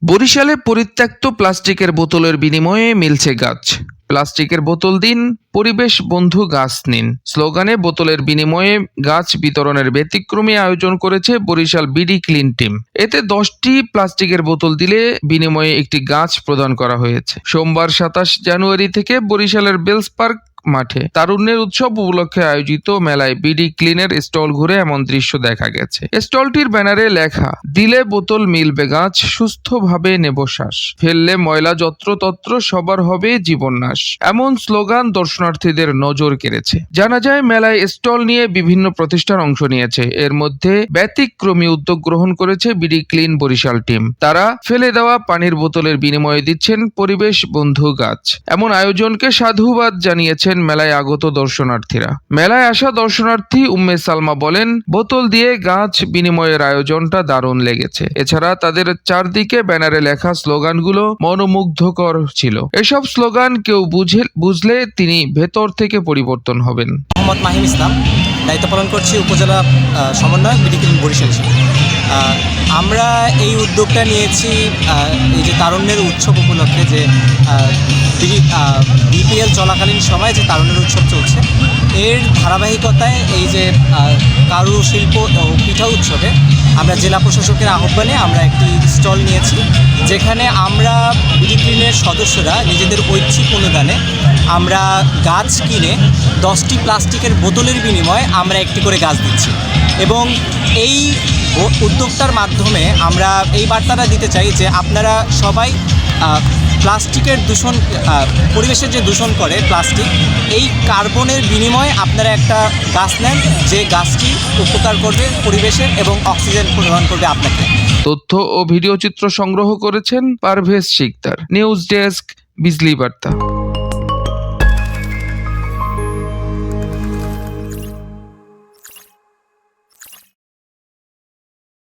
বরিশালে পরিত্যক্ত প্লাস্টিকের বোতলের বিনিময়ে মিলছে গাছ। প্লাস্টিকের বোতল দিন, পরিবেশ বন্ধু গাছ নিন স্লোগানে বোতলের বিনিময়ে গাছ বিতরণের ব্যতিক্রমী আয়োজন করেছে বরিশাল বিডি ক্লিন টিম। এতে 10টি প্লাস্টিকের বোতল দিলে বিনিময়ে একটি গাছ প্রদান করা হয়েছে। সোমবার 27 জানুয়ারি থেকে বরিশালের বেলস পার্ক মাঠে তারুণ্যের উৎসব উপলক্ষে আয়োজিত মেলায় বিডি ক্লিনের স্টল ঘুরে এমন দৃশ্য দেখা গেছে। স্টলটির ব্যানারে লেখা, দিলে বোতল মিলবে গাছ, সুস্থভাবে নেব শ্বাস, ফেললে ময়লা যত্রতত্র সবার হবে জীবননাশ, এমন স্লোগান দর্শনার্থীদের নজর কেড়েছে। জানা যায় মেলায় স্টল নিয়ে বিভিন্ন প্রতিষ্ঠান অংশ নিয়েছে। এর মধ্যে ব্যতিক্রমী উদ্যোগ গ্রহণ করেছে বিডি ক্লিন বরিশাল টিম। তারা ফেলে দেওয়া পানির বোতলের বিনিময়ে দিচ্ছেন পরিবেশ বন্ধু গাছ। এমন আয়োজনকে সাধুবাদ জানিয়েছেন মেলায় আগত দর্শনার্থীরা। মেলায় আসা দর্শনার্থী উম্মে সালমা বলেন, বোতল দিয়ে গাছ বিনিময়ের আয়োজনটা দারুণ লেগেছে। এছাড়া তাদের চারদিকে ব্যানারে লেখা স্লোগানগুলো মনোমুগ্ধকর ছিল। এসব স্লোগান কেউ বুঝলে তিনি ভেতর থেকে পরিবর্তন হবেন। মোহাম্মদ মাহিম ইসলাম, দায়িত্ব পালন করছি উপজেলা সমন্বয়ক বিডি ক্লিন বরিশাল। আমরা এই উদ্যোগটা নিয়েছি এই যে তারুণ্যের উৎসব উপলক্ষে, যে বিপিএল চলাকালীন সময় যে তারুণ্যের উৎসব চলছে, এর ধারাবাহিকতায় এই যে কারুশিল্প ও পিঠা উৎসবে আমরা জেলা প্রশাসকের আহ্বানে আমরা একটি স্টল নিয়েছি, যেখানে আমরা বিডি ক্লিনের সদস্যরা নিজেদের ঐচ্ছিক অনুদানে আমরা গাছ কিনে 10টি প্লাস্টিকের বোতলের বিনিময়ে আমরা একটি করে গাছ দিচ্ছি। এবং এই উদ্যোগটার মাধ্যমে আমরা এই বার্তাটা দিতে চাই যে আপনারা সবাই প্লাস্টিকের দূষণ, পরিবেশের যে দূষণ করে প্লাস্টিক, এই কার্বনের বিনিময়ে আপনারা একটা গাছ নেন, যে গাছটি উপকার করবে পরিবেশের এবং অক্সিজেন প্রদান করবে আপনাকে। তথ্য ও ভিডিও চিত্র সংগ্রহ করেছেন পারভেজ শিকদার। নিউজ ডেস্ক, বিজলি বার্তা।